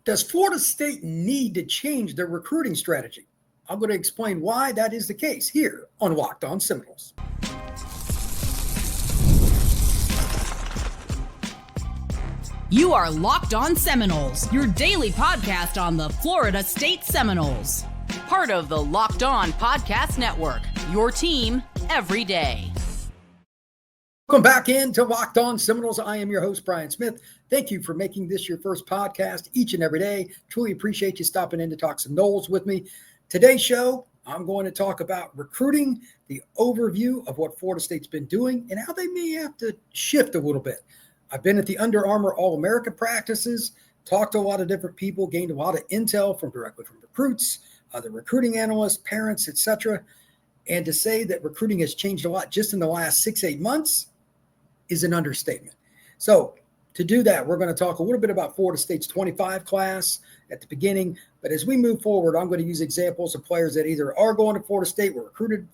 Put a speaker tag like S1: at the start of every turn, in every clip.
S1: Does Florida State need to change their recruiting strategy? I'm going to explain why that is the case here on Locked On Seminoles.
S2: You are Locked On Seminoles, your daily podcast on the Florida State Seminoles. Part of the Locked On Podcast Network, your team every day.
S1: Welcome back into Locked On Seminoles. I am your host, Brian Smith. Thank you for making this your first podcast each and every day. Truly appreciate you stopping in to talk Seminoles with me. Today's show, I'm going to talk about recruiting, the overview of what Florida State's been doing, and how they may have to shift a little bit. I've been at the Under Armour All-America practices, talked to a lot of different people, gained a lot of intel directly from recruits, other recruiting analysts, parents, etc. And to say that recruiting has changed a lot just in the last 6-8 months is an understatement. So to do that, we're going to talk a little bit about Florida State's 25 class at the beginning. But as we move forward, I'm going to use examples of players that either are going to Florida State, were recruited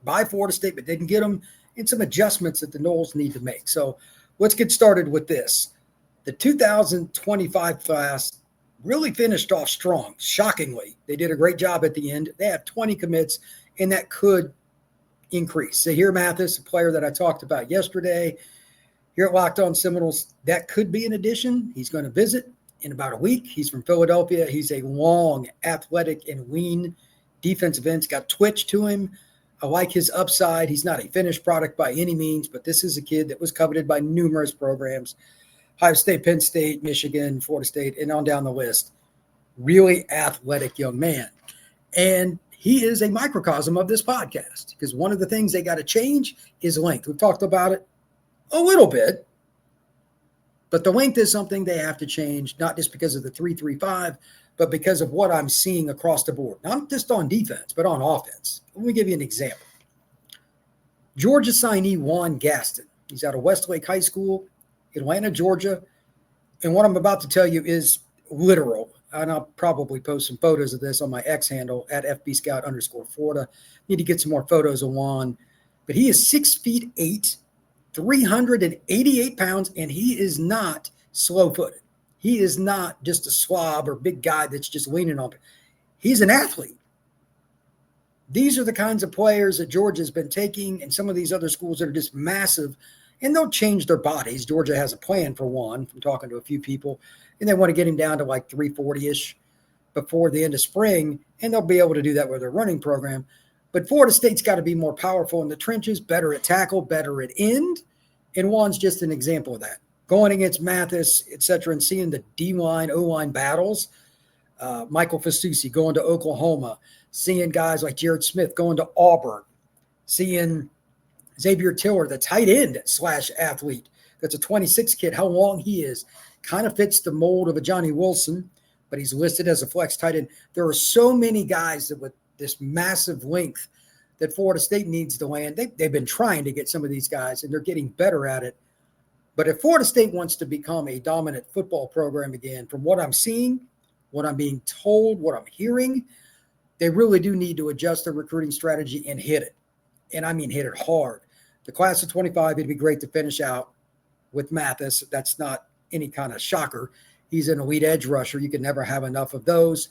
S1: by Florida State, but didn't get them, and some adjustments that the Noles need to make. So let's get started with this. The 2025 class really finished off strong, shockingly. They did a great job at the end. They have 20 commits, and that could increase. Zahir Mathis, a player that I talked about yesterday, here at Locked On Seminoles, that could be an addition. He's going to visit in about a week. He's from Philadelphia. He's a long, athletic, and lean defensive end. He's got twitch to him. I like his upside. He's not a finished product by any means, but this is a kid that was coveted by numerous programs: Ohio State, Penn State, Michigan, Florida State, and on down the list. Really athletic young man. And he is a microcosm of this podcast, because one of the things they got to change is length. We've talked about it a little bit, but the length is something they have to change, not just because of the 3-3-5, but because of what I'm seeing across the board, not just on defense, but on offense. Let me give you an example. Georgia signee Juan Gaston. He's out of Westlake High School, Atlanta, Georgia. And what I'm about to tell you is literal. And I'll probably post some photos of this on my X handle at FBScout_Florida. Need to get some more photos of Juan. But he is 6'8", 388 pounds, and he is not slow-footed. He is not just a slob or big guy that's just leaning on it. He's an athlete. These are the kinds of players that Georgia's been taking, and some of these other schools that are just massive, and they'll change their bodies. Georgia has a plan for Juan, from talking to a few people, and they want to get him down to like 340-ish before the end of spring, and they'll be able to do that with their running program. But Florida State's got to be more powerful in the trenches, better at tackle, better at end, and Juan's just an example of that. Going against Mathis, et cetera, and seeing the D-line, O-line battles, Michael Fasusi going to Oklahoma, seeing guys like Jared Smith going to Auburn, seeing Xavier Tiller, the tight end / athlete, that's a 26 kid, how long he is, kind of fits the mold of a Johnny Wilson, but he's listed as a flex tight end. There are so many guys that with this massive length that Florida State needs to land. They've been trying to get some of these guys, and they're getting better at it. But if Florida State wants to become a dominant football program again, from what I'm seeing, what I'm being told, what I'm hearing, they really do need to adjust their recruiting strategy and hit it. And I mean hit it hard. The class of 25, it'd be great to finish out with Mathis. That's not any kind of shocker. He's an elite edge rusher. You can never have enough of those.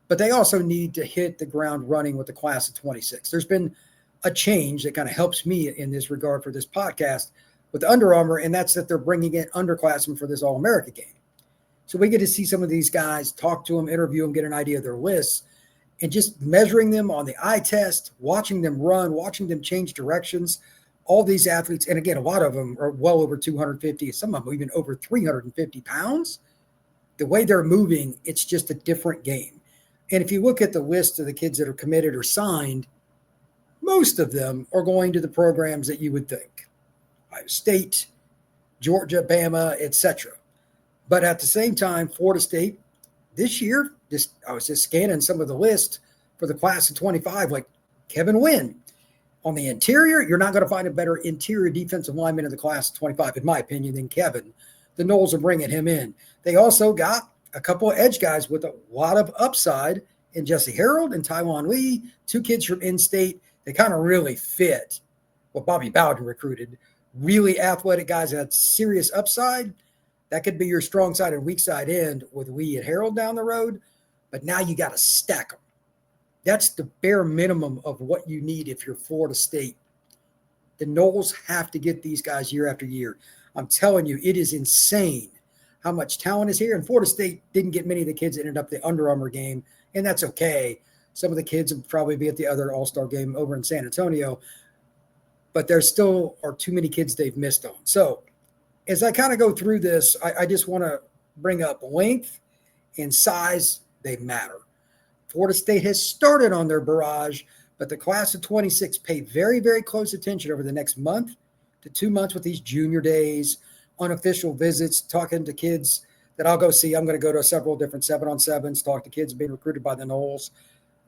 S1: But they also need to hit the ground running with the class of 26. There's been a change that kind of helps me in this regard for this podcast with Under Armour, and that's that they're bringing in underclassmen for this All-America game. So we get to see some of these guys, talk to them, interview them, get an idea of their lists, and just measuring them on the eye test, watching them run, watching them change directions. All these athletes, and again, a lot of them are well over 250, some of them even over 350 pounds. The way they're moving, it's just a different game. And if you look at the list of the kids that are committed or signed, most of them are going to the programs that you would think: Ohio State, Georgia, Bama, etc. But at the same time, Florida State this year, I was just scanning some of the list for the class of 25, like Kevin Wynn. On the interior, you're not going to find a better interior defensive lineman in the class of 25, in my opinion, than Kevin. The Noles are bringing him in. They also got a couple of edge guys with a lot of upside in Jesse Harold and Tywan Lee, two kids from in-state. They kind of really fit what Bobby Bowden recruited. Really athletic guys that had serious upside, That could be your strong side and weak side end with Wee and Harold down the road, but now you got to stack them. That's the bare minimum of what you need if you're Florida State. The Noles have to get these guys year after year. I'm telling you, it is insane how much talent is here. And Florida State didn't get many of the kids that ended up the Under Armour game, and that's okay. Some of the kids will probably be at the other All-Star game over in San Antonio, but there still are too many kids they've missed on. So as I kind of go through this, I just want to bring up length and size. They matter. Florida State has started on their barrage, but the class of 26 pay very, very close attention over the next month to 2 months with these junior days, unofficial visits, talking to kids that I'll go see. I'm going to go to several different 7-on-7s, talk to kids being recruited by the Noles.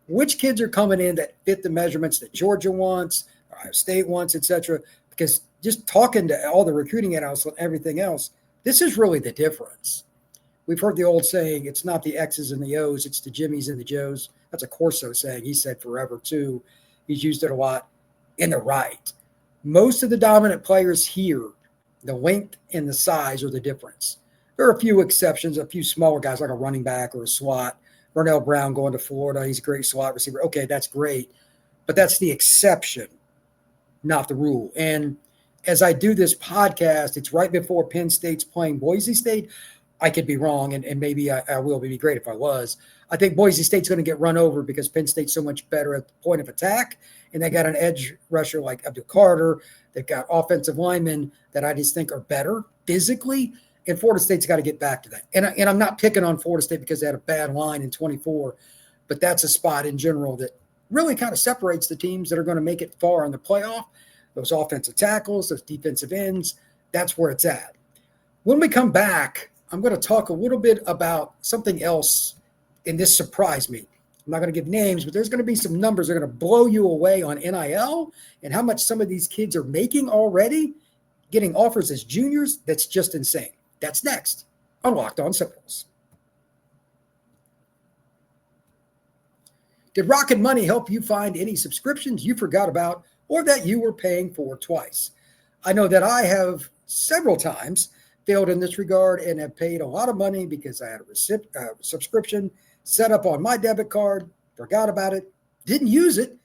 S1: Which kids are coming in that fit the measurements that Georgia wants, Ohio State wants, etc. Because just talking to all the recruiting analysts and everything else, this is really the difference. We've heard the old saying, it's not the X's and the O's, it's the Jimmies and the Joes. That's a Corso saying. He said forever, too. He's used it a lot. In the right. Most of the dominant players here, the length and the size are the difference. There are a few exceptions, a few smaller guys like a running back or a slot. Vernell Brown going to Florida. He's a great slot receiver. Okay, that's great. But that's the exception, not the rule. And as I do this podcast, it's right before Penn State's playing Boise State. I could be wrong, and maybe I will. It'd be great if I was. I think Boise State's going to get run over because Penn State's so much better at the point of attack, and they got an edge rusher like Abdul Carter. They've got offensive linemen that I just think are better physically, and Florida State's got to get back to that. And I'm not picking on Florida State because they had a bad line in 24, but that's a spot in general that really kind of separates the teams that are going to make it far in the playoff. Those offensive tackles, those defensive ends, that's where it's at. When we come back, I'm going to talk a little bit about something else, and this surprised me. I'm not going to give names, but there's going to be some numbers that are going to blow you away on NIL and how much some of these kids are making already, getting offers as juniors. That's just insane. That's next on Locked On Seminoles. Did Rocket Money help you find any subscriptions you forgot about or that you were paying for twice? I know that I have several times failed in this regard and have paid a lot of money because I had a subscription set up on my debit card, forgot about it, didn't use it,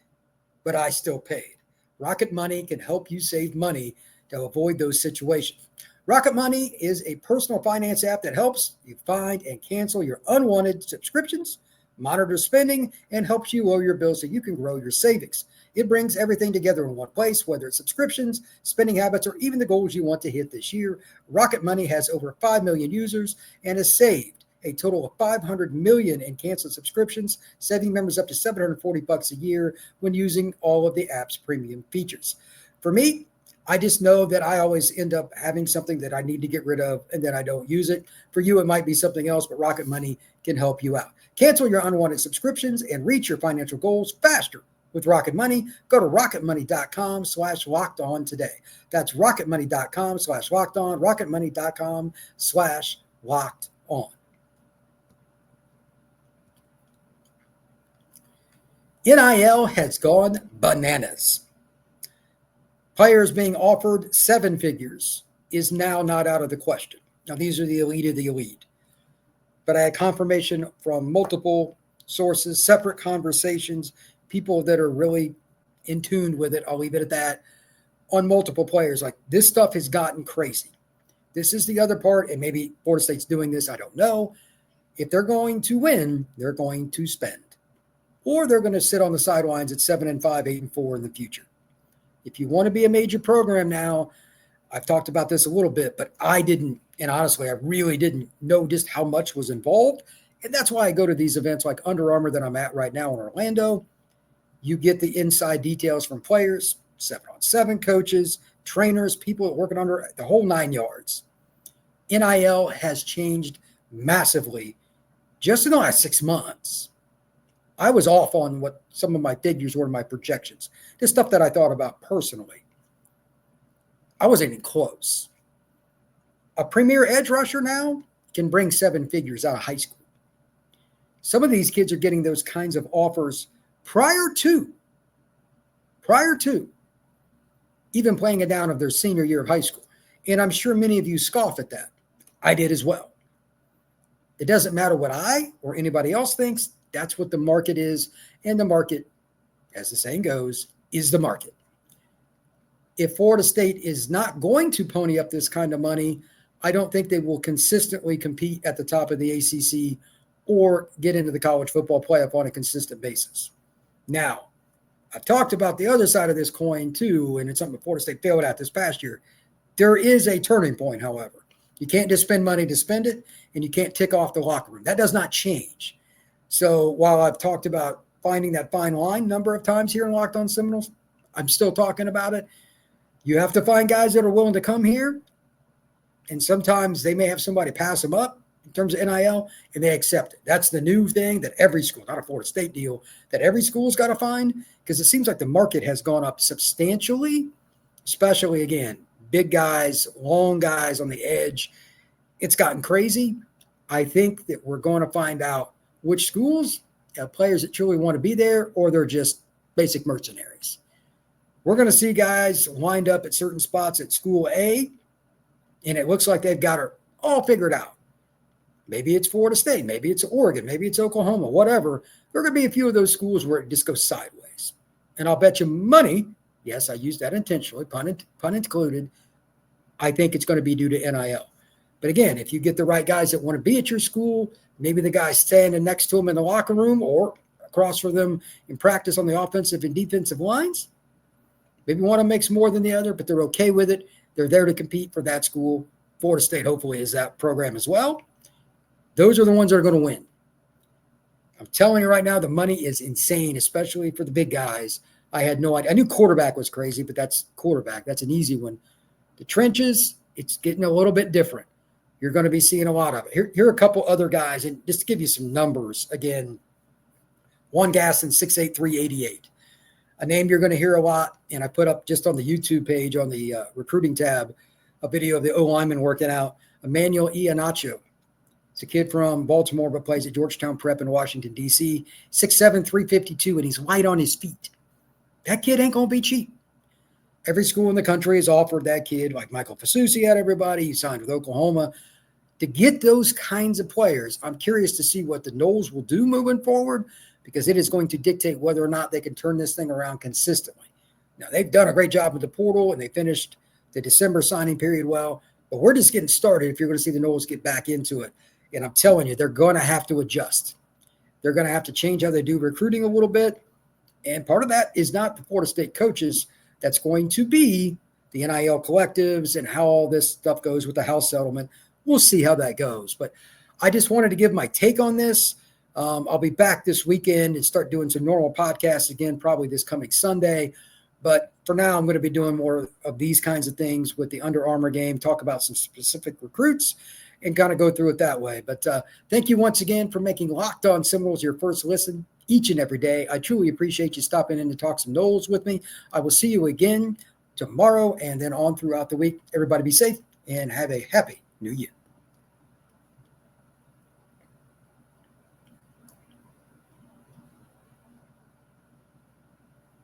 S1: but I still paid. Rocket Money can help you save money to avoid those situations. Rocket Money is a personal finance app that helps you find and cancel your unwanted subscriptions, monitor spending, and helps you lower your bills so you can grow your savings. It brings everything together in one place, whether it's subscriptions, spending habits, or even the goals you want to hit this year. Rocket Money has over 5 million users and has saved a total of $500 million in canceled subscriptions, saving members up to $740 a year when using all of the app's premium features. For me, I just know that I always end up having something that I need to get rid of and then I don't use it. For you, it might be something else, but Rocket Money can help you out. Cancel your unwanted subscriptions and reach your financial goals faster with Rocket Money. Go to rocketmoney.com/lockedon today. That's rocketmoney.com/lockedon, rocketmoney.com/lockedon. NIL has gone bananas. Players being offered 7 figures is now not out of the question. Now, these are the elite of the elite. But I had confirmation from multiple sources, separate conversations, people that are really in tune with it, I'll leave it at that, on multiple players. Like, this stuff has gotten crazy. This is the other part, and maybe Florida State's doing this, I don't know. If they're going to win, they're going to spend. Or they're going to sit on the sidelines at 7-5, 8-4 in the future. If you want to be a major program now, I've talked about this a little bit, but I didn't, and honestly, I really didn't know just how much was involved. And that's why I go to these events like Under Armour that I'm at right now in Orlando. You get the inside details from players, 7-on-7 coaches, trainers, people working under the whole 9 yards. NIL has changed massively just in the last 6 months. I was off on what some of my figures were, my projections, the stuff that I thought about personally. I wasn't even close. A premier edge rusher now can bring 7 figures out of high school. Some of these kids are getting those kinds of offers prior to even playing it down of their senior year of high school. And I'm sure many of you scoff at that. I did as well. It doesn't matter what I or anybody else thinks. That's what the market is. And the market, as the saying goes, is the market. If Florida State is not going to pony up this kind of money, I don't think they will consistently compete at the top of the ACC or get into the college football playoff on a consistent basis. Now, I've talked about the other side of this coin too, and it's something Florida State failed at this past year. There is a turning point, however. You can't just spend money to spend it, and you can't tick off the locker room. That does not change. So while I've talked about finding that fine line a number of times here in Locked On Seminoles, I'm still talking about it. You have to find guys that are willing to come here, and sometimes they may have somebody pass them up in terms of NIL, and they accept it. That's the new thing that every school, not a Florida State deal, that every school's got to find, because it seems like the market has gone up substantially, especially, again, big guys, long guys on the edge. It's gotten crazy. I think that we're going to find out which schools have players that truly want to be there, or they're just basic mercenaries. We're going to see guys lined up at certain spots at school A, and it looks like they've got it all figured out. Maybe it's Florida State, maybe it's Oregon, maybe it's Oklahoma, whatever. There are going to be a few of those schools where it just goes sideways. And I'll bet you money, yes, I used that intentionally, pun included, I think it's going to be due to NIL. But again, if you get the right guys that want to be at your school, maybe the guys standing next to them in the locker room or across from them in practice on the offensive and defensive lines, maybe one of them makes more than the other, but they're okay with it. They're there to compete for that school. Florida State hopefully is that program as well. Those are the ones that are going to win. I'm telling you right now, the money is insane, especially for the big guys. I had no idea. I knew quarterback was crazy, but that's quarterback. That's an easy one. The trenches, it's getting a little bit different. You're going to be seeing a lot of it. Here are a couple other guys, and just to give you some numbers, again, Juan Gasson, 6'8", 388. A name you're going to hear a lot, and I put up just on the YouTube page on the recruiting tab a video of the O-lineman working out, Immanuel Iheanacho. It's a kid from Baltimore but plays at Georgetown Prep in Washington, D.C., 6'7", 352, and he's light on his feet. That kid ain't going to be cheap. Every school in the country has offered that kid, like Michael Fasusi had everybody. He signed with Oklahoma. To get those kinds of players, I'm curious to see what the Noles will do moving forward, because it is going to dictate whether or not they can turn this thing around consistently. Now, they've done a great job with the portal, and they finished the December signing period well, but we're just getting started if you're going to see the Noles get back into it. And I'm telling you, they're going to have to adjust. They're going to have to change how they do recruiting a little bit, and part of that is not the Florida State coaches. That's going to be the NIL collectives and how all this stuff goes with the house settlement. We'll see how that goes. But I just wanted to give my take on this. I'll be back this weekend and start doing some normal podcasts again, probably this coming Sunday. But for now, I'm going to be doing more of these kinds of things with the Under Armour game, talk about some specific recruits, and kind of go through it that way. But thank you once again for making Locked On Seminoles your first listen each and every day. I truly appreciate you stopping in to talk some Noles with me. I will see you again tomorrow and then on throughout the week. Everybody be safe and have a happy New Year.